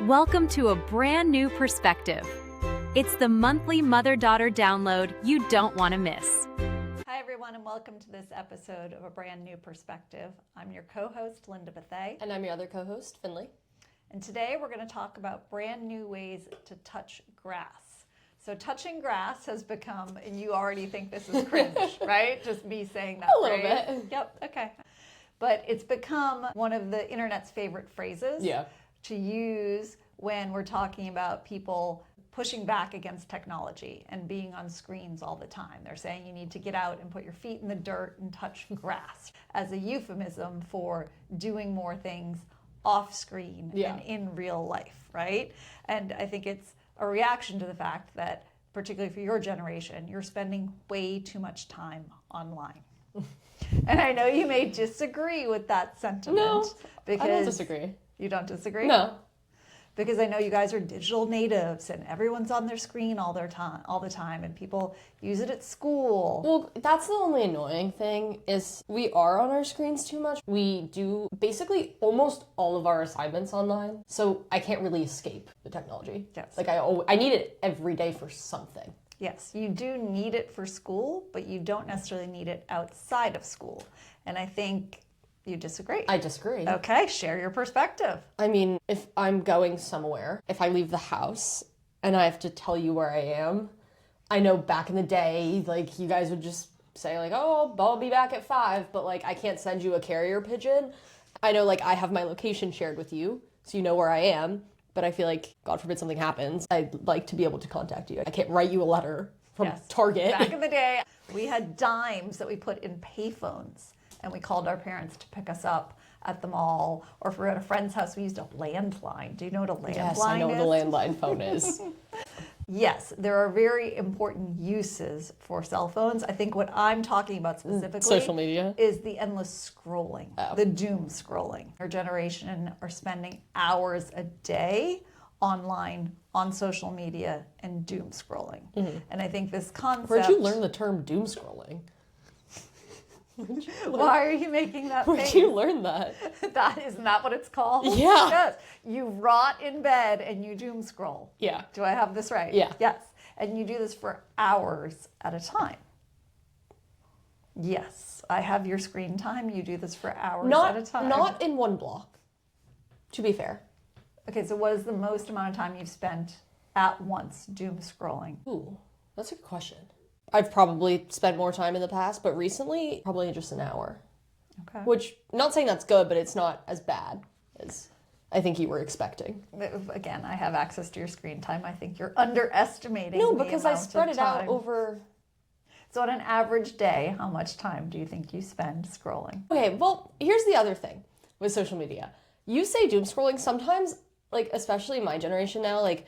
Welcome to a brand new perspective. It's the monthly mother-daughter download you don't want to miss. Hi everyone, and welcome to this episode of A Brand New Perspective. I'm your co-host, Linda Bethay. And I'm your other co-host, Finley. And today we're going to talk about brand new ways to touch grass. So touching grass has become, and you already think this is cringe, right? Just me saying that A little bit. Yep, okay. But it's become one of the internet's favorite phrases to use when we're talking about people pushing back against technology and being on screens all the time. They're saying you need to get out and put your feet in the dirt and touch grass as a euphemism for doing more things off screen and in real life, right? And I think it's a reaction to the fact that, particularly for your generation, you're spending way too much time online. And I know you may disagree with that sentiment. No, because I don't disagree. You don't disagree? No. Because I know you guys are digital natives and everyone's on their screen all the time, and people use it at school. Well, that's the only annoying thing is we are on our screens too much. We do basically almost all of our assignments online, so I can't really escape the technology. Yes. Like I need it every day for something. Yes, you do need it for school, but you don't necessarily need it outside of school. And I think you disagree. I disagree. Okay, share your perspective. I mean, if I'm going somewhere, if I leave the house and I have to tell you where I am, I know back in the day, like, you guys would just say, like, oh, I'll be back at 5, but, like, I can't send you a carrier pigeon. I know, like, I have my location shared with you, so you know where I am, but I feel like, God forbid something happens, I'd like to be able to contact you. I can't write you a letter from Target. Back in the day, we had dimes that we put in payphones, and we called our parents to pick us up at the mall, or if we were at a friend's house, we used a landline. Do you know what a landline is? Yes, I know what a landline phone is. Yes, there are very important uses for cell phones. I think what I'm talking about specifically social media is the endless scrolling, the doom scrolling. Our generation are spending hours a day online, on social media, and doom scrolling. Mm-hmm. And I think this concept... Where'd you learn the term doom scrolling? Why are you making that face? Where'd you learn that? Isn't that what it's called? Yeah. Yes. You rot in bed and you doom scroll. Yeah. Do I have this right? Yeah. Yes. And you do this for hours at a time. Yes. I have your screen time. You do this for hours at a time. Not in one block, to be fair. Okay, so what is the most amount of time you've spent at once doom scrolling? Ooh, that's a good question. I've probably spent more time in the past, but recently, probably just an hour. Okay. Which, not saying that's good, but it's not as bad as I think you were expecting. Again, I have access to your screen time. I think you're underestimating No, because I spread it out over... So on an average day, how much time do you think you spend scrolling? Okay, well, here's the other thing with social media. You say doom scrolling sometimes, like, especially my generation now, like,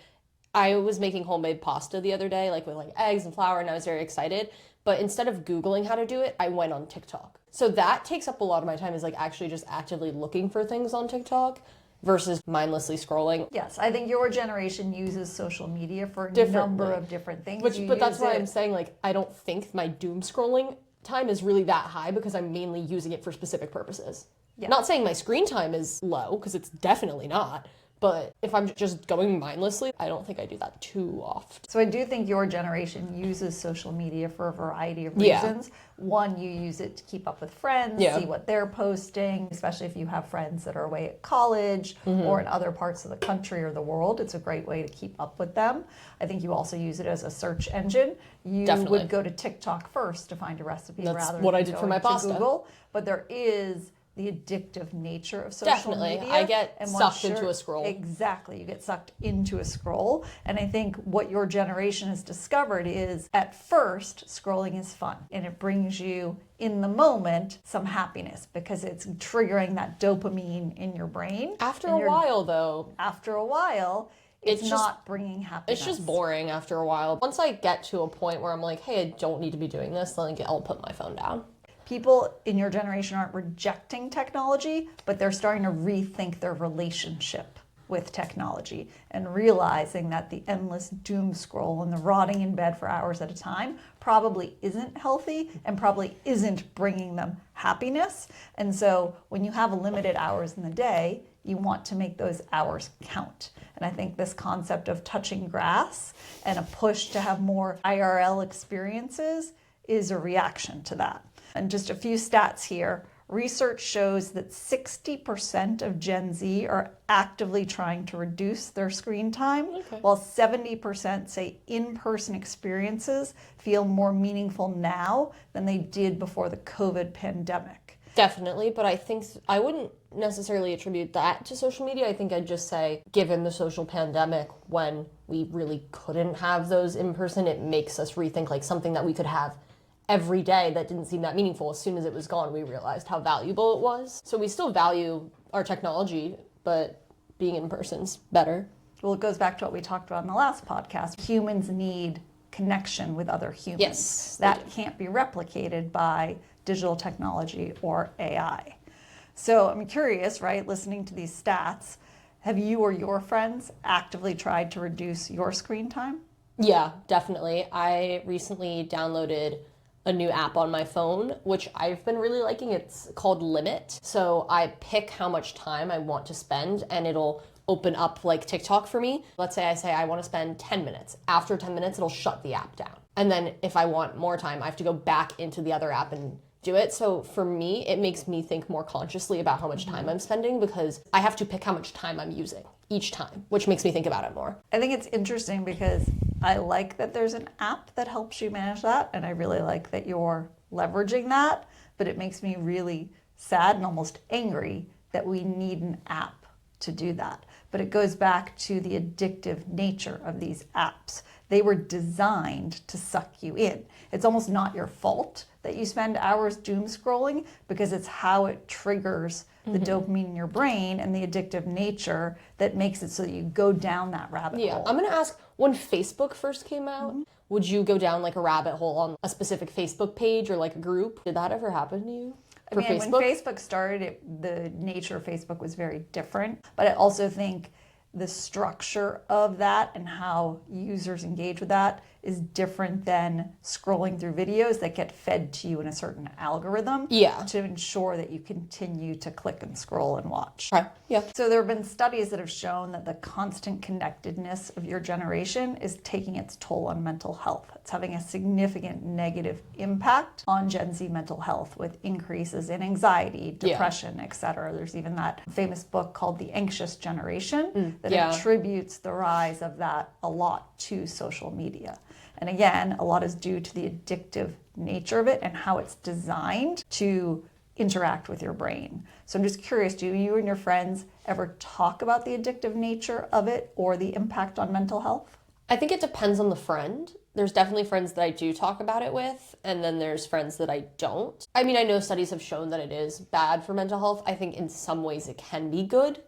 I was making homemade pasta the other day, like with like eggs and flour, and I was very excited. But instead of Googling how to do it, I went on TikTok. So that takes up a lot of my time, is like actually just actively looking for things on TikTok versus mindlessly scrolling. Yes, I think your generation uses social media for a number of different things. But that's why I'm saying, like, I don't think my doom scrolling time is really that high because I'm mainly using it for specific purposes. Yeah. Not saying my screen time is low, because it's definitely not. But if I'm just going mindlessly, I don't think I do that too often. So I do think your generation uses social media for a variety of reasons. One, you use it to keep up with friends, see what they're posting, especially if you have friends that are away at college or in other parts of the country or the world. It's a great way to keep up with them. I think you also use it as a search engine. You would go to TikTok first to find a recipe rather than what I did for my pasta. Google. But there is the addictive nature of social media. I get sucked into a scroll. Exactly, you get sucked into a scroll. And I think what your generation has discovered is, at first, scrolling is fun. And it brings you, in the moment, some happiness because it's triggering that dopamine in your brain. After a while, though. After a while, it's not bringing happiness. It's just boring after a while. Once I get to a point where I'm like, hey, I don't need to be doing this, then I'll put my phone down. People in your generation aren't rejecting technology, but they're starting to rethink their relationship with technology and realizing that the endless doom scroll and the rotting in bed for hours at a time probably isn't healthy and probably isn't bringing them happiness. And so when you have limited hours in the day, you want to make those hours count. And I think this concept of touching grass and a push to have more IRL experiences is a reaction to that. And just a few stats here. Research shows that 60% of Gen Z are actively trying to reduce their screen time, while 70% say in-person experiences feel more meaningful now than they did before the COVID pandemic. Definitely, but I think I wouldn't necessarily attribute that to social media. I think I'd just say, given the social pandemic, when we really couldn't have those in person, it makes us rethink like something that we could have every day that didn't seem that meaningful. As soon as it was gone, we realized how valuable it was. So we still value our technology, but being in person's better. Well, it goes back to what we talked about in the last podcast. Humans need connection with other humans. Yes. That can't be replicated by digital technology or AI. So I'm curious, right, listening to these stats, have you or your friends actively tried to reduce your screen time? Yeah, definitely. I recently downloaded a new app on my phone, which I've been really liking. It's called Limit. So I pick how much time I want to spend and it'll open up like TikTok for me. Let's say I want to spend 10 minutes. After 10 minutes, it'll shut the app down. And then if I want more time, I have to go back into the other app and do it. So for me, it makes me think more consciously about how much time I'm spending because I have to pick how much time I'm using each time, which makes me think about it more. I think it's interesting because I like that there's an app that helps you manage that, and I really like that you're leveraging that, but it makes me really sad and almost angry that we need an app to do that. But it goes back to the addictive nature of these apps. They were designed to suck you in. It's almost not your fault that you spend hours doom scrolling because it's how it triggers the dopamine in your brain and the addictive nature that makes it so that you go down that rabbit hole. I'm gonna ask, when Facebook first came out, would you go down like a rabbit hole on a specific Facebook page or like a group? Did that ever happen to you? When Facebook started, the nature of Facebook was very different. But I also think the structure of that and how users engage with that is different than scrolling through videos that get fed to you in a certain algorithm to ensure that you continue to click and scroll and watch. Right. Yeah. So there have been studies that have shown that the constant connectedness of your generation is taking its toll on mental health. It's having a significant negative impact on Gen Z mental health with increases in anxiety, depression, etc. There's even that famous book called The Anxious Generation that attributes the rise of that a lot to social media. And again, a lot is due to the addictive nature of it and how it's designed to interact with your brain. So I'm just curious, do you and your friends ever talk about the addictive nature of it or the impact on mental health? I think it depends on the friend. There's definitely friends that I do talk about it with, and then there's friends that I don't. I mean, I know studies have shown that it is bad for mental health. I think in some ways it can be good.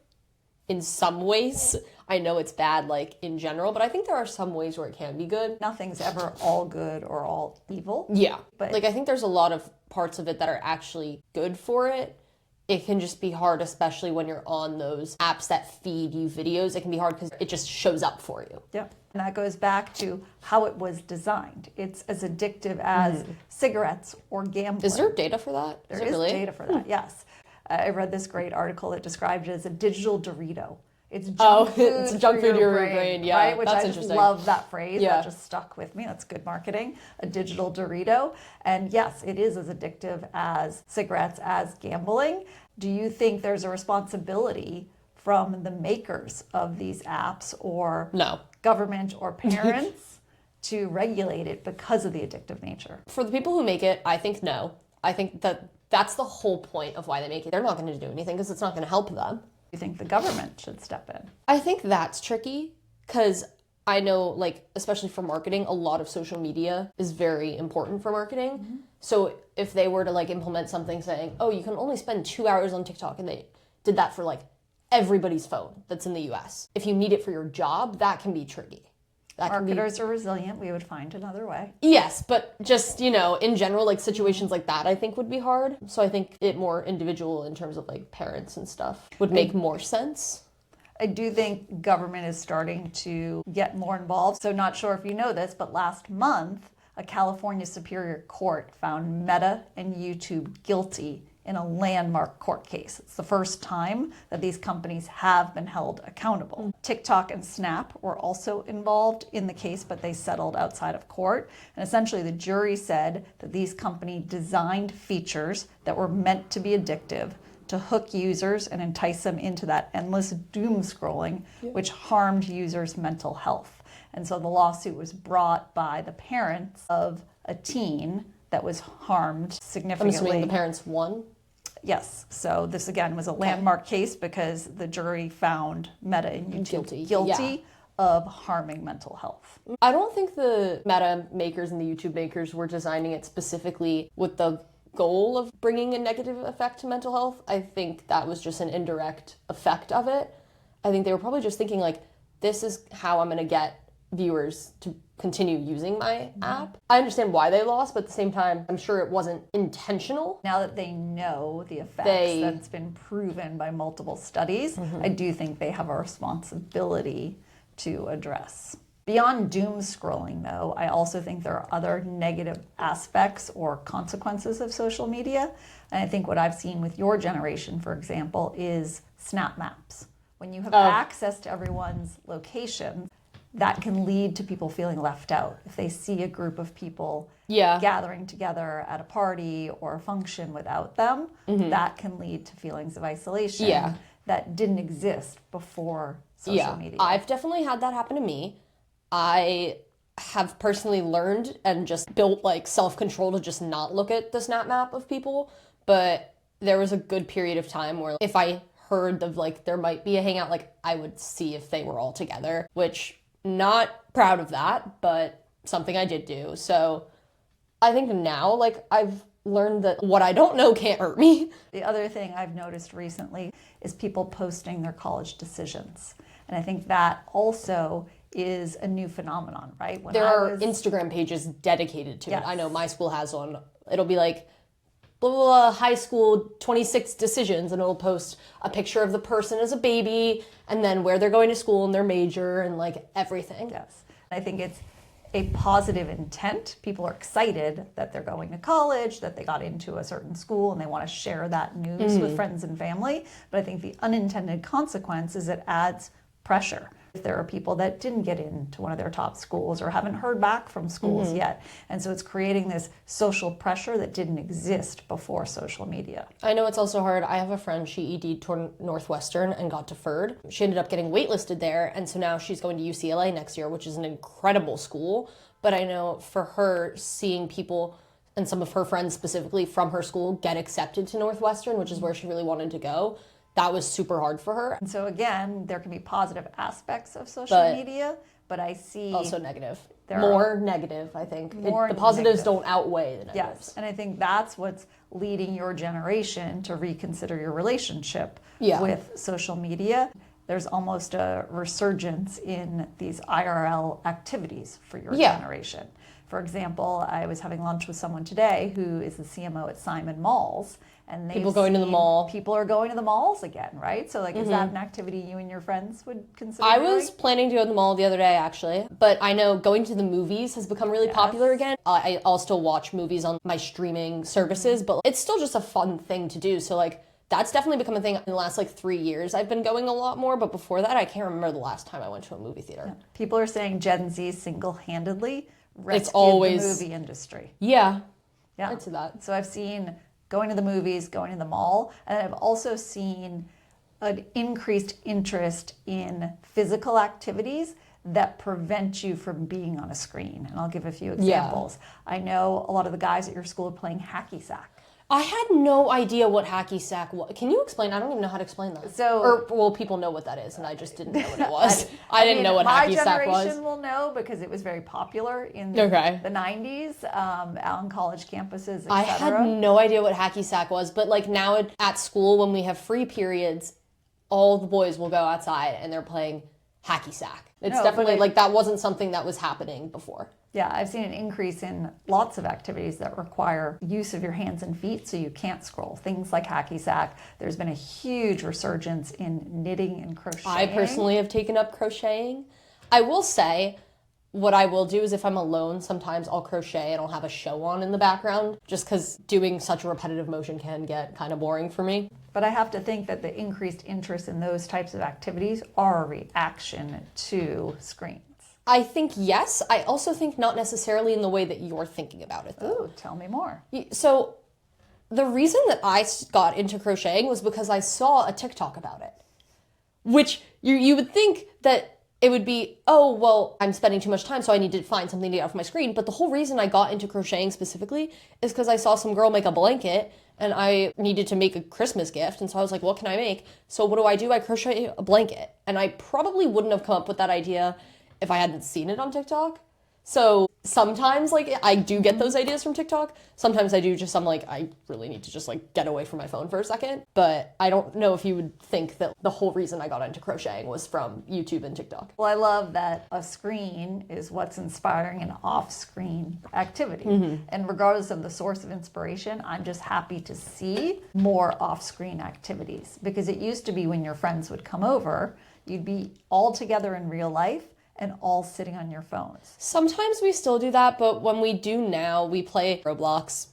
In some ways, I know it's bad, like, in general, but I think there are some ways where it can be good. Nothing's ever all good or all evil. Yeah. But like, I think there's a lot of parts of it that are actually good for it. It can just be hard, especially when you're on those apps that feed you videos. It can be hard because it just shows up for you. Yeah. And that goes back to how it was designed. It's as addictive as cigarettes or gambling. Is there data for that? There is data for that, yes. I read this great article that described it as a digital Dorito. It's junk food, it's junk food for your brain. Yeah, right? Which that's I just interesting. love that phrase. That just stuck with me. That's good marketing. A digital Dorito. And yes, it is as addictive as cigarettes, as gambling. Do you think there's a responsibility from the makers of these apps or government or parents to regulate it because of the addictive nature? For the people who make it, I think no. I think that's the whole point of why they make it. They're not going to do anything because it's not going to help them. You think the government should step in? I think that's tricky because I know, like, especially for marketing, a lot of social media is very important for marketing. So if they were to, like, implement something saying, oh, you can only spend 2 hours on TikTok, and they did that for, like, everybody's phone that's in the US. If you need it for your job, that can be tricky. Marketers are resilient. We would find another way. Yes, but just, you know, in general, like, situations like that I think would be hard. So I think it more individual in terms of, like, parents and stuff would make more sense. I do think government is starting to get more involved. So not sure if you know this, but last month, a California Superior Court found Meta and YouTube guilty in a landmark court case. It's the first time that these companies have been held accountable. TikTok and Snap were also involved in the case, but they settled outside of court. And essentially the jury said that these companies designed features that were meant to be addictive to hook users and entice them into that endless doom scrolling, which harmed users' mental health. And so the lawsuit was brought by the parents of a teen that was harmed significantly. I'm assuming the parents won? Yes. So this again was a landmark case because the jury found Meta and YouTube guilty of harming mental health. I don't think the Meta makers and the YouTube makers were designing it specifically with the goal of bringing a negative effect to mental health. I think that was just an indirect effect of it. I think they were probably just thinking like, this is how I'm going to get viewers to continue using my app. I understand why they lost, but at the same time, I'm sure it wasn't intentional. Now that they know the effects that's been proven by multiple studies, I do think they have a responsibility to address. Beyond doom scrolling, though, I also think there are other negative aspects or consequences of social media. And I think what I've seen with your generation, for example, is snap maps. When you have access to everyone's location, that can lead to people feeling left out. If they see a group of people gathering together at a party or a function without them, that can lead to feelings of isolation that didn't exist before social media. I've definitely had that happen to me. I have personally learned and just built like self-control to just not look at the snap map of people. But there was a good period of time where if I heard of like there might be a hangout, like I would see if they were all together, which not proud of that, but something I did do. So I think now like I've learned that what I don't know can't hurt me. The other thing I've noticed recently is people posting their college decisions. And I think that also is a new phenomenon, right? There are Instagram pages dedicated to it. I know my school has one. It'll be like blah, blah, blah, high school 26 decisions, and it'll post a picture of the person as a baby and then where they're going to school and their major and like everything. Yes. I think it's a positive intent. People are excited that they're going to college, that they got into a certain school, and they want to share that news with friends and family. But I think the unintended consequence is it adds pressure. If there are people that didn't get into one of their top schools or haven't heard back from schools yet. And so it's creating this social pressure that didn't exist before social media. I know it's also hard. I have a friend, she ED'd toward Northwestern and got deferred. She ended up getting waitlisted there, and so now she's going to UCLA next year, which is an incredible school. But I know for her, seeing people and some of her friends specifically from her school get accepted to Northwestern, which is where she really wanted to go, that was super hard for her. And so again, there can be positive aspects of social media, but I see also negative. More negative, I think. The positives don't outweigh the negatives. Yes, and I think that's what's leading your generation to reconsider your relationship with social media. There's almost a resurgence in these IRL activities for your generation. For example, I was having lunch with someone today who is the CMO at Simon Malls. And people going to the mall. People are going to the malls again, right? So like, is that an activity you and your friends would consider I was planning to go to the mall the other day, actually. But I know going to the movies has become really popular again. I'll still watch movies on my streaming services, but it's still just a fun thing to do. So like, that's definitely become a thing in the last like 3 years. I've been going a lot more, but before that, I can't remember the last time I went to a movie theater. Yeah. People are saying Gen Z single-handedly rescued the movie industry. Yeah, I'd say that. So I've seen going to the movies, going to the mall, and I've also seen an increased interest in physical activities that prevent you from being on a screen. And I'll give a few examples. I know a lot of the guys at your school are playing hacky sack. I had no idea what hacky sack was. Can you explain? I don't even know how to explain that. Well, people know what that is, and I just didn't know what it was. I didn't know what hacky sack was. My generation will know because it was very popular in the 90s, out on college campuses, etc. I had no idea what hacky sack was, but like now at school when we have free periods, all the boys will go outside and they're playing hacky sack. It's definitely like that wasn't something that was happening before. Yeah, I've seen an increase in lots of activities that require use of your hands and feet so you can't scroll. Things like hacky sack. There's been a huge resurgence in knitting and crocheting. I personally have taken up crocheting. I will say, What I will do is if I'm alone, sometimes I'll crochet and I'll have a show on in the background, just because doing such a repetitive motion can get kind of boring for me. But I have to think that the increased interest in those types of activities are a reaction to screens. I think yes. I also think not necessarily in the way that you're thinking about it, though. Ooh, tell me more. So the reason that I got into crocheting was because I saw a TikTok about it, which you would think that it would be, oh, well, I'm spending too much time, so I need to find something to get off my screen. But the whole reason I got into crocheting specifically is because I saw some girl make a blanket and I needed to make a Christmas gift. And so I was like, what can I make? So what do? I crochet a blanket. And I probably wouldn't have come up with that idea if I hadn't seen it on TikTok. So sometimes, like, I do get those ideas from TikTok. Sometimes I do just, I'm like, I really need to just, like, get away from my phone for a second. But I don't know if you would think that the whole reason I got into crocheting was from YouTube and TikTok. Well, I love that a screen is what's inspiring an off-screen activity. And regardless of the source of inspiration, I'm just happy to see more off-screen activities. Because it used to be when your friends would come over, you'd be all together in real life, and all sitting on your phones. Sometimes we still do that, but when we do now, we play Roblox.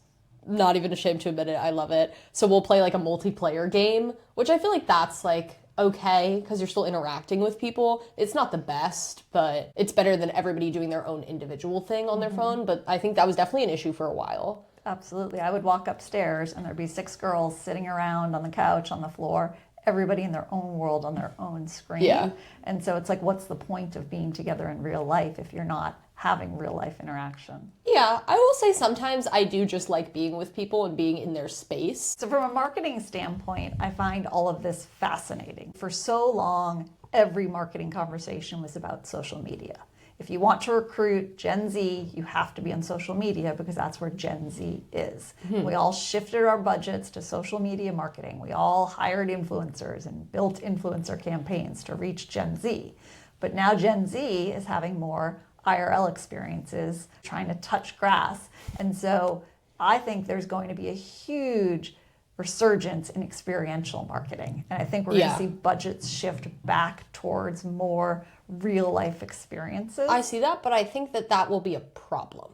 Not even ashamed to admit it, I love it. So we'll play like a multiplayer game, which I feel like that's like okay, because you're still interacting with people. It's not the best, but it's better than everybody doing their own individual thing on their phone. But I think that was definitely an issue for a while. Absolutely. I would walk upstairs and there'd be 6 girls sitting around on the couch, on the floor, everybody in their own world on their own screen. Yeah. And so it's like, what's the point of being together in real life if you're not having real life interaction? Yeah, I will say sometimes I do just like being with people and being in their space. So from a marketing standpoint, I find all of this fascinating. For so long, every marketing conversation was about social media. If you want to recruit Gen Z, you have to be on social media because that's where Gen Z is. We all shifted our budgets to social media marketing. We all hired influencers and built influencer campaigns to reach Gen Z. But now Gen Z is having more IRL experiences, trying to touch grass. And so I think there's going to be a huge resurgence in experiential marketing. And I think we're going to see budgets shift back towards more real life experiences. I see that, but I think that that will be a problem,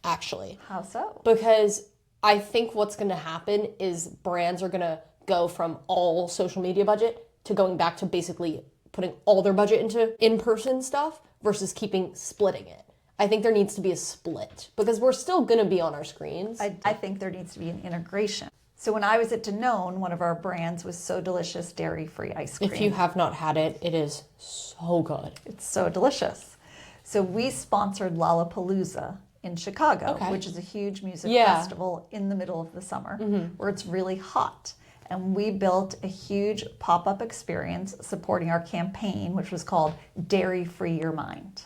actually. How so? Because I think what's going to happen is brands are going to go from all social media budget to going back to basically putting all their budget into in-person stuff versus splitting it. I think there needs to be a split because we're still going to be on our screens. I think there needs to be an integration. So when I was at Danone, one of our brands was So Delicious dairy-free ice cream. If you have not had it, it is so good. It's so delicious. So we sponsored Lollapalooza in Chicago, which is a huge music festival in the middle of the summer where it's really hot. And we built a huge pop-up experience supporting our campaign, which was called Dairy Free Your Mind.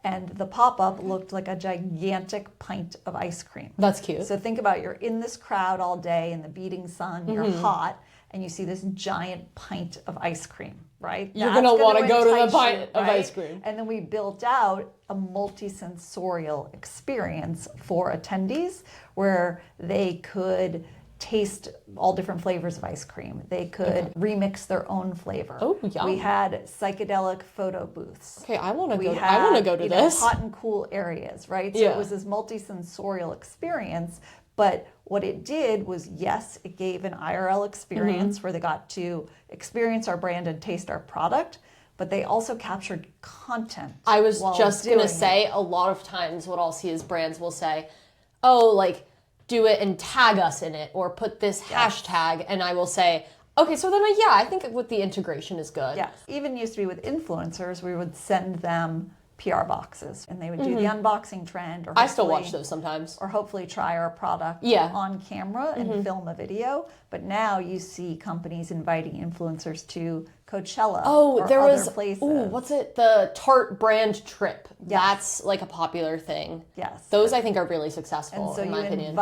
And the pop-up looked like a gigantic pint of ice cream. That's cute. So think about you're in this crowd all day in the beating sun, you're hot, and you see this giant pint of ice cream, right? You're going to want to go to the pint of ice cream. And then we built out a multi-sensorial experience for attendees where they could taste all different flavors of ice cream. They could remix their own flavor. Oh, yum. We had psychedelic photo booths. Okay, I want to go. I want to go to this. Hot and cool areas, right? So it was this multi-sensorial experience. But what it did was, yes, it gave an IRL experience where they got to experience our brand and taste our product. But they also captured content. I was just going to say, a lot of times what I'll see is brands will say, oh, like, do it and tag us in it or put this hashtag, and I will say, okay, so then I think with the integration is good. Yes. Even used to be with influencers, we would send them PR boxes and they would do the unboxing trend. Or I still watch those sometimes. Or hopefully try our product on camera and film a video. But now you see companies inviting influencers to Coachella or other places. What's it? The Tarte brand trip. Yes. That's like a popular thing. Yes. Those I think are really successful, and so in my opinion.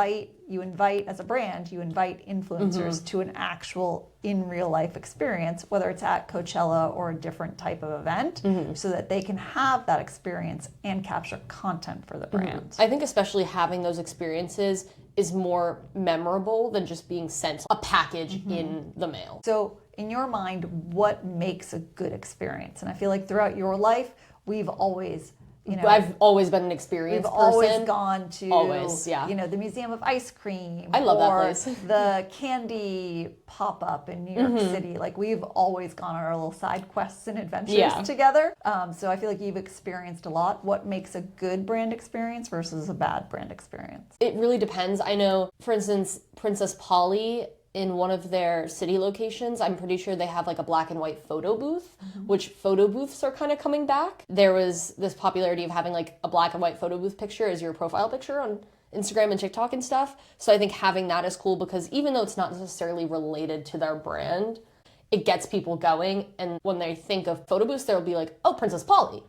You invite, as a brand, you invite influencers to an actual in real life experience, whether it's at Coachella or a different type of event, so that they can have that experience and capture content for the brand. I think especially having those experiences is more memorable than just being sent a package in the mail. So in your mind, what makes a good experience? And I feel like throughout your life, we've always I've always been an experience person. We've always gone to, yeah. The Museum of Ice Cream. I love that place. The candy pop-up in New York City. Like, we've always gone on our little side quests and adventures together. So I feel like you've experienced a lot. What makes a good brand experience versus a bad brand experience? It really depends. I know, for instance, Princess Polly, in one of their city locations, I'm pretty sure they have like a black and white photo booth, which photo booths are kind of coming back. There was this popularity of having like a black and white photo booth picture as your profile picture on Instagram and TikTok and stuff. So I think having that is cool because even though it's not necessarily related to their brand, it gets people going. And when they think of photo booths, they'll be like, oh, Princess Polly.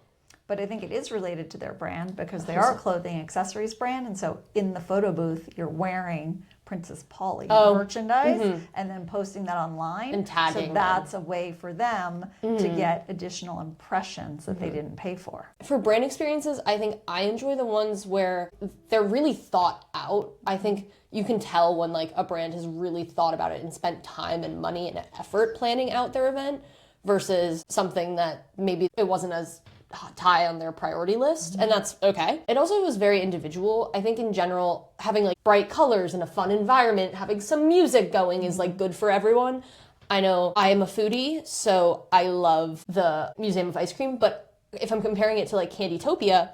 But I think it is related to their brand because they are a clothing accessories brand. And so in the photo booth, you're wearing Princess Polly merchandise and then posting that online. And tagging So that's a way for them to get additional impressions that they didn't pay for. For brand experiences, I think I enjoy the ones where they're really thought out. I think you can tell when like a brand has really thought about it and spent time and money and effort planning out their event versus something that maybe it wasn't as high on their priority list, and that's okay. It also was very individual. I think in general, having like bright colors and a fun environment, having some music going is like good for everyone. I know I am a foodie, so I love the Museum of Ice Cream, but if I'm comparing it to like Candytopia,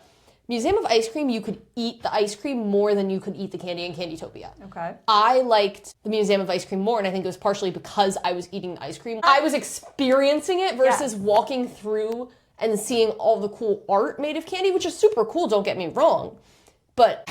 Museum of Ice Cream, you could eat the ice cream more than you could eat the candy in Candytopia. Okay. I liked the Museum of Ice Cream more, and I think it was partially because I was eating the ice cream. I was experiencing it versus walking through and seeing all the cool art made of candy, which is super cool, don't get me wrong. But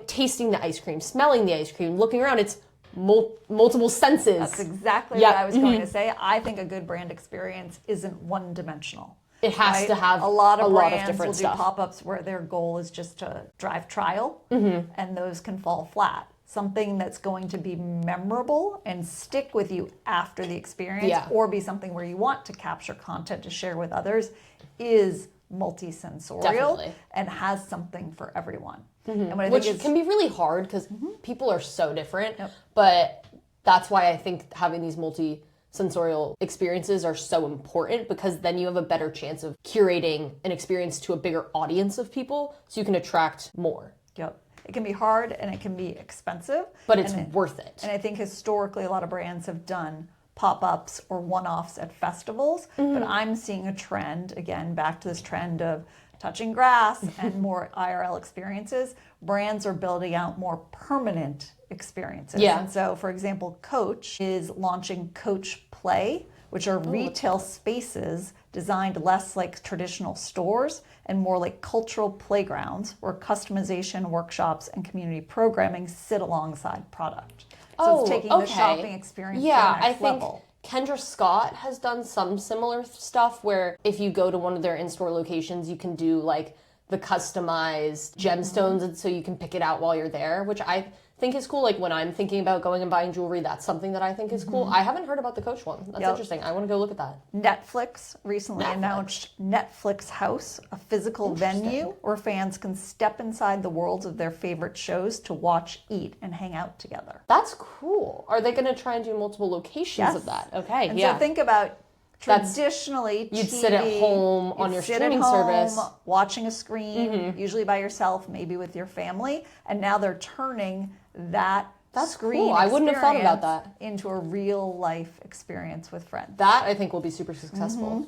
tasting the ice cream, smelling the ice cream, looking around, it's multiple senses. That's exactly what I was going to say. I think a good brand experience isn't one-dimensional. It has to have a lot of brands different will stuff. do pop-ups where their goal is just to drive trial, and those can fall flat. Something that's going to be memorable and stick with you after the experience, or be something where you want to capture content to share with others, is multi-sensorial and has something for everyone. And what I Which think can be really hard because people are so different, but that's why I think having these multi-sensorial experiences are so important, because then you have a better chance of curating an experience to a bigger audience of people so you can attract more. Yep. It can be hard and it can be expensive. But it's worth it. And I think historically a lot of brands have done pop-ups or one-offs at festivals. But I'm seeing a trend, again, back to this trend of touching grass and more IRL experiences. Brands are building out more permanent experiences. Yeah. And so, for example, Coach is launching Coach Play, which are retail spaces designed less like traditional stores and more like cultural playgrounds where customization, workshops, and community programming sit alongside product. So it's taking the shopping experience to the next level. Kendra Scott has done some similar stuff where if you go to one of their in-store locations, you can do like the customized gemstones, and so you can pick it out while you're there, which I think is cool. Like when I'm thinking about going and buying jewelry, that's something that I think is cool. I haven't heard about the Coach one. That's interesting. I want to go look at that. Netflix recently announced Netflix House, a physical venue where fans can step inside the worlds of their favorite shows to watch, eat, and hang out together. That's cool. Are they going to try and do multiple locations of that? Okay, and so think about traditionally you'd TV, sit at home on your streaming service, watching a screen, usually by yourself, maybe with your family, and now they're turning that screen cool. I wouldn't have thought about that into a real life experience with friends. That I think will be super successful.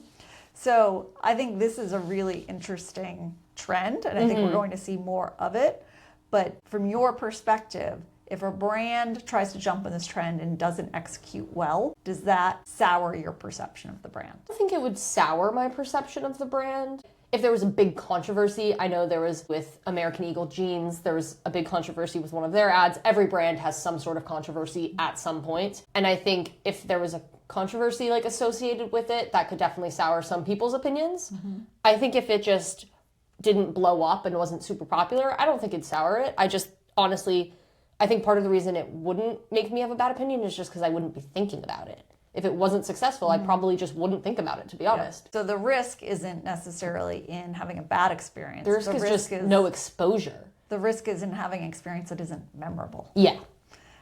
So I think this is a really interesting trend, and I think we're going to see more of it. But from your perspective, if a brand tries to jump on this trend and doesn't execute well, does that sour your perception of the brand? I think it would sour my perception of the brand. If there was a big controversy, I know there was with American Eagle jeans, there was a big controversy with one of their ads. Every brand has some sort of controversy at some point. And I think if there was a controversy like associated with it, that could definitely sour some people's opinions. I think if it just didn't blow up and wasn't super popular, I don't think it'd sour it. I just honestly, I think part of the reason it wouldn't make me have a bad opinion is just because I wouldn't be thinking about it. If it wasn't successful, I probably just wouldn't think about it, to be honest. So the risk isn't necessarily in having a bad experience. The risk is just no exposure. The risk is in having an experience that isn't memorable. Yeah.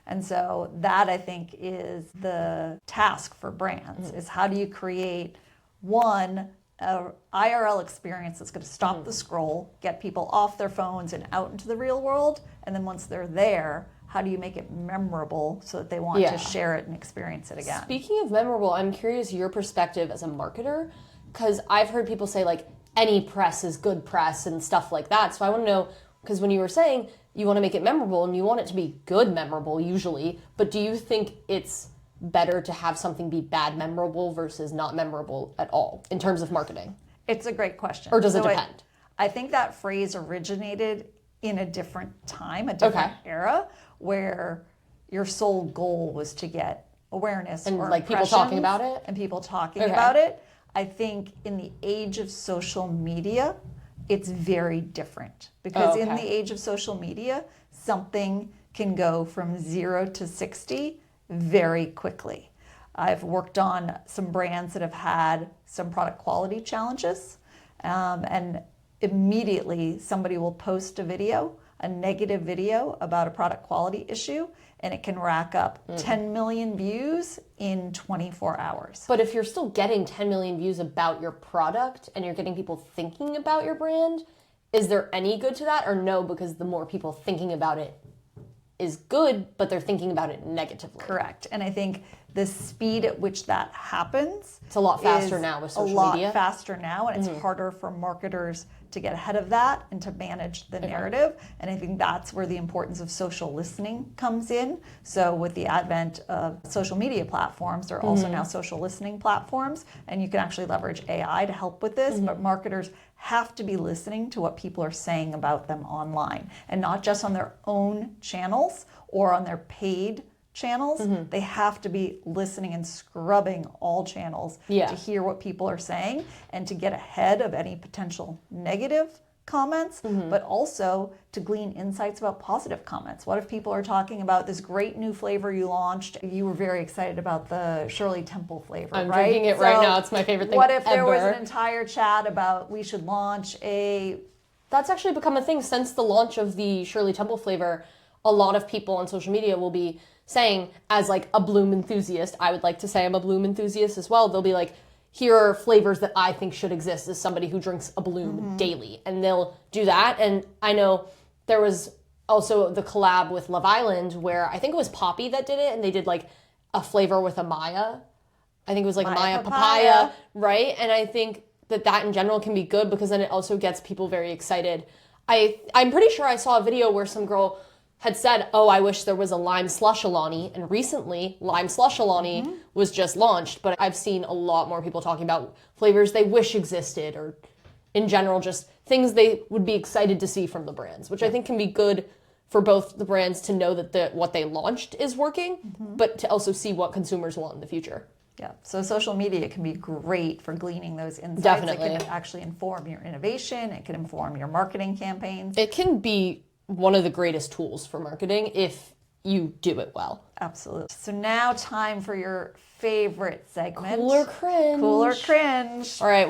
And so that, I think, is the task for brands, is how do you create, one, a IRL experience that's going to stop the scroll, get people off their phones and out into the real world. And then once they're there, how do you make it memorable so that they want to share it and experience it again? Speaking of memorable, I'm curious your perspective as a marketer, because I've heard people say like any press is good press and stuff like that. So I want to know, because when you were saying you want to make it memorable and you want it to be good memorable usually, but do you think it's better to have something be bad memorable versus not memorable at all in terms of marketing? It's a great question. Or does it depend? I think that phrase originated in a different time, a different era, where your sole goal was to get awareness and or like people talking about it. And people talking about it. I think in the age of social media, it's very different, because in the age of social media, something can go from 0 to 60 very quickly. I've worked on some brands that have had some product quality challenges, and immediately somebody will post a negative video about a product quality issue, and it can rack up 10 million views in 24 hours. But if you're still getting 10 million views about your product and you're getting people thinking about your brand, is there any good to that or no? Because the more people thinking about it is good, but they're thinking about it negatively. Correct. And I think the speed at which that happens, it's a lot faster now with social media. A lot faster now, and it's harder for marketers to get ahead of that and to manage the narrative. And I think that's where the importance of social listening comes in. So with the advent of social media platforms, there are also now social listening platforms, and you can actually leverage AI to help with this, but marketers have to be listening to what people are saying about them online, and not just on their own channels or on their paid channels. They have to be listening and scrubbing all channels to hear what people are saying and to get ahead of any potential negative comments, but also to glean insights about positive comments. What if people are talking about this great new flavor you launched? You were very excited about the Shirley Temple flavor, I'm right? drinking it right now. It's my favorite thing What if there ever. was an entire chat about we should launch a... That's actually become a thing since the launch of the Shirley Temple flavor. A lot of people on social media will be saying, as like a Bloom enthusiast, I would like to say I'm a Bloom enthusiast as well. They'll be like, here are flavors that I think should exist as somebody who drinks a Bloom daily. And they'll do that. And I know there was also the collab with Love Island where I think it was Poppy that did it. And they did like a flavor with a Maya. I think it was like Maya papaya, right? And I think that in general can be good because then it also gets people very excited. I'm pretty sure I saw a video where some girl had said, oh, I wish there was a lime slush Alani, and recently lime slush Alani was just launched, but I've seen a lot more people talking about flavors they wish existed, or in general, just things they would be excited to see from the brands, which I think can be good for both the brands to know that what they launched is working, but to also see what consumers want in the future. Yeah, so social media can be great for gleaning those insights. Definitely. It can actually inform your innovation. It can inform your marketing campaigns. It can be one of the greatest tools for marketing if you do it well. Absolutely. So now time for your favorite segment. Cool or cringe. Cool or cringe. All right,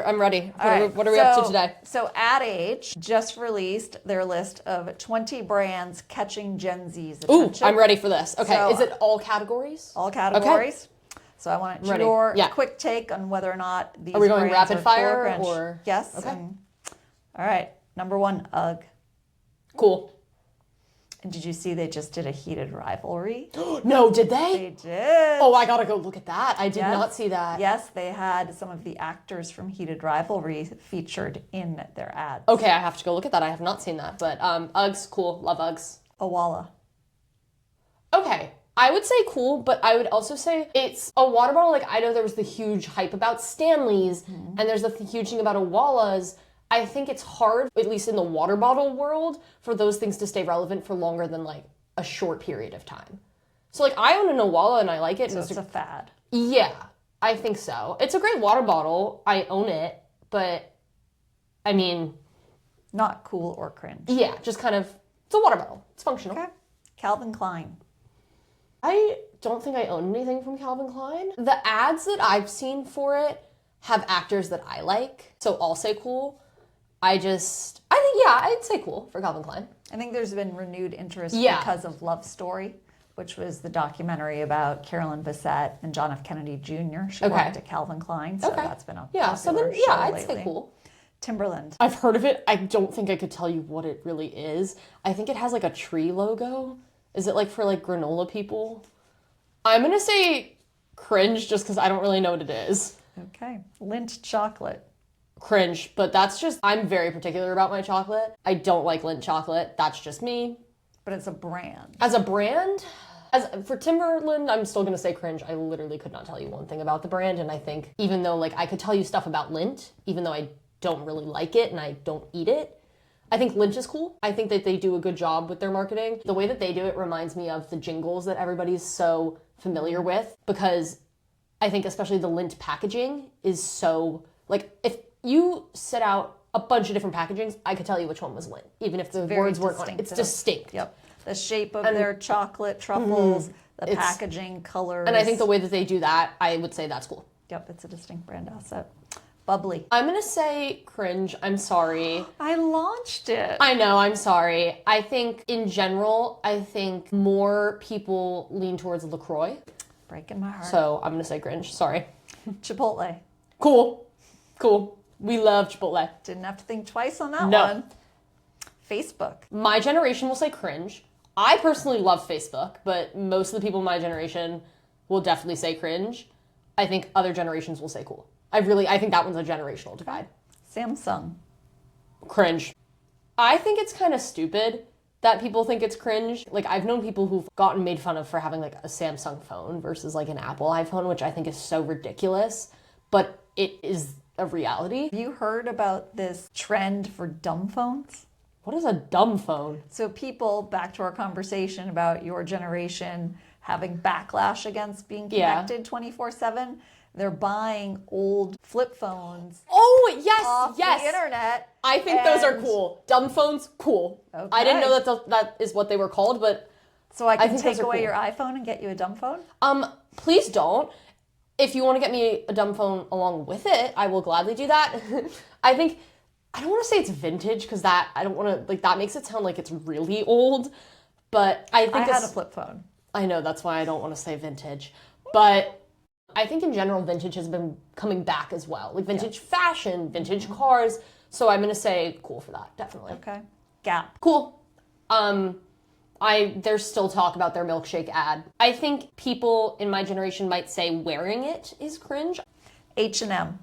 I'm ready. What are we up to today? So Ad Age just released their list of 20 brands catching Gen Z's attention. Ooh, I'm ready for this. Okay, So, is it all categories? All categories. Okay. So I want your quick take on whether or not these are we going brands rapid are fire cool or? Yes. Okay. All right. Number 1, UGG. Cool. And did you see they just did a heated rivalry? No, did they? They did. Oh, I gotta go look at that. I did not see that. Yes, they had some of the actors from Heated Rivalry featured in their ads. Okay, I have to go look at that. I have not seen that. But UGGs, cool. Love UGGs. Owala. Okay. I would say cool, but I would also say it's a water bottle. Like, I know there was the huge hype about Stanley's, and there's the huge thing about Owala's. I think it's hard, at least in the water bottle world, for those things to stay relevant for longer than like a short period of time. So like I own an Owala and I like it. So it's a fad. Yeah, I think so. It's a great water bottle. I own it, but I mean... Not cool or cringe. Yeah, just kind of, it's a water bottle. It's functional. Okay. Calvin Klein. I don't think I own anything from Calvin Klein. The ads that I've seen for it have actors that I like, so I'll say cool. I'd say cool for Calvin Klein. I think there's been renewed interest because of Love Story which was the documentary about Carolyn Bessette and John F. Kennedy Jr. She worked at Calvin Klein, so that's been a popular show I'd lately. say cool. Timberland. I've heard of it. I don't think I could tell you what it really is. I think it has like a tree logo. Is it like for like granola people? I'm gonna say cringe just because I don't really know what it is. Okay. Lindt chocolate. Cringe, but that's just, I'm very particular about my chocolate. I don't like Lindt chocolate. That's just me. But it's a brand. As a brand, for Timberland, I'm still gonna say cringe. I literally could not tell you one thing about the brand, and I think even though like I could tell you stuff about Lindt, even though I don't really like it and I don't eat it, I think Lindt is cool. I think that they do a good job with their marketing. The way that they do it reminds me of the jingles that everybody's so familiar with, because I think especially the Lindt packaging is so, like, if you set out a bunch of different packagings, I could tell you which one was Lindt, even if the words weren't on it. It's distinct. Yep. The shape of their chocolate truffles, the packaging, colors. And I think the way that they do that, I would say that's cool. Yep, it's a distinct brand asset. Bubbly. I'm gonna say cringe. I'm sorry. I launched it. I know, I'm sorry. I think in general, I think more people lean towards LaCroix. Breaking my heart. So I'm gonna say cringe. Sorry. Chipotle. Cool. We love Chipotle. Didn't have to think twice on that one. Facebook. My generation will say cringe. I personally love Facebook, but most of the people in my generation will definitely say cringe. I think other generations will say cool. I think that one's a generational divide. Samsung. Cringe. I think it's kind of stupid that people think it's cringe. Like, I've known people who've gotten made fun of for having like a Samsung phone versus like an Apple iPhone, which I think is so ridiculous, but it is a reality. Have you heard about this trend for dumb phones? What is a dumb phone? So people, back to our conversation about your generation having backlash against being connected 24/7, they're buying old flip phones. Oh, yes, off the internet. I think those are cool. Dumb phones, cool. Okay. I didn't know that is what they were called, but so I can take away your iPhone and get you a dumb phone? Please don't. If you want to get me a dumb phone along with it, I will gladly do that. I don't want to say it's vintage because that makes it sound like it's really old, but I think I had a flip phone. I know, that's why I don't want to say vintage, but I think in general vintage has been coming back as well, like vintage fashion, vintage cars. So I'm gonna say cool for that, definitely. Okay. Gap. Cool. There's still talk about their milkshake ad. I think people in my generation might say wearing it is cringe. H&M.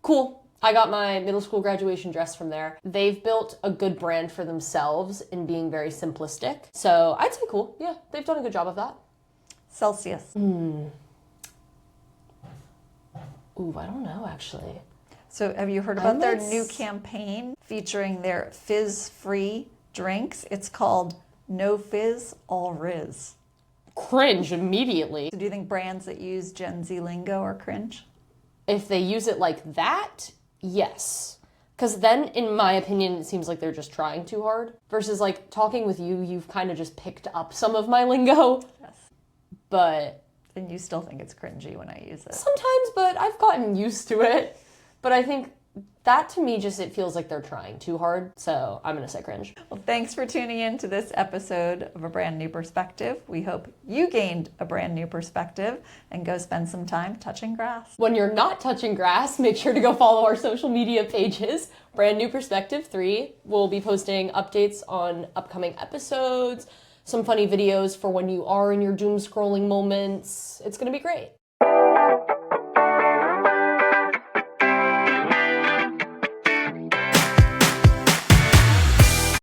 Cool. I got my middle school graduation dress from there. They've built a good brand for themselves in being very simplistic. So I'd say cool. Yeah, they've done a good job of that. Celsius. Ooh, I don't know, actually. So have you heard about their new campaign featuring their fizz-free drinks? It's called No-fizz, all Riz. Cringe immediately. So do you think brands that use Gen Z lingo are cringe? If they use it like that, yes. Because then, in my opinion, it seems like they're just trying too hard. Versus, like, talking with you, you've kind of just picked up some of my lingo. Yes. But... And you still think it's cringy when I use it? Sometimes, but I've gotten used to it. But I think that, to me, just, it feels like they're trying too hard. So I'm going to say cringe. Well, thanks for tuning in to this episode of A Brand New Perspective. We hope you gained a brand new perspective and go spend some time touching grass. When you're not touching grass, make sure to go follow our social media pages. Brand New Perspective 3. We'll be posting updates on upcoming episodes, some funny videos for when you are in your doom scrolling moments. It's going to be great.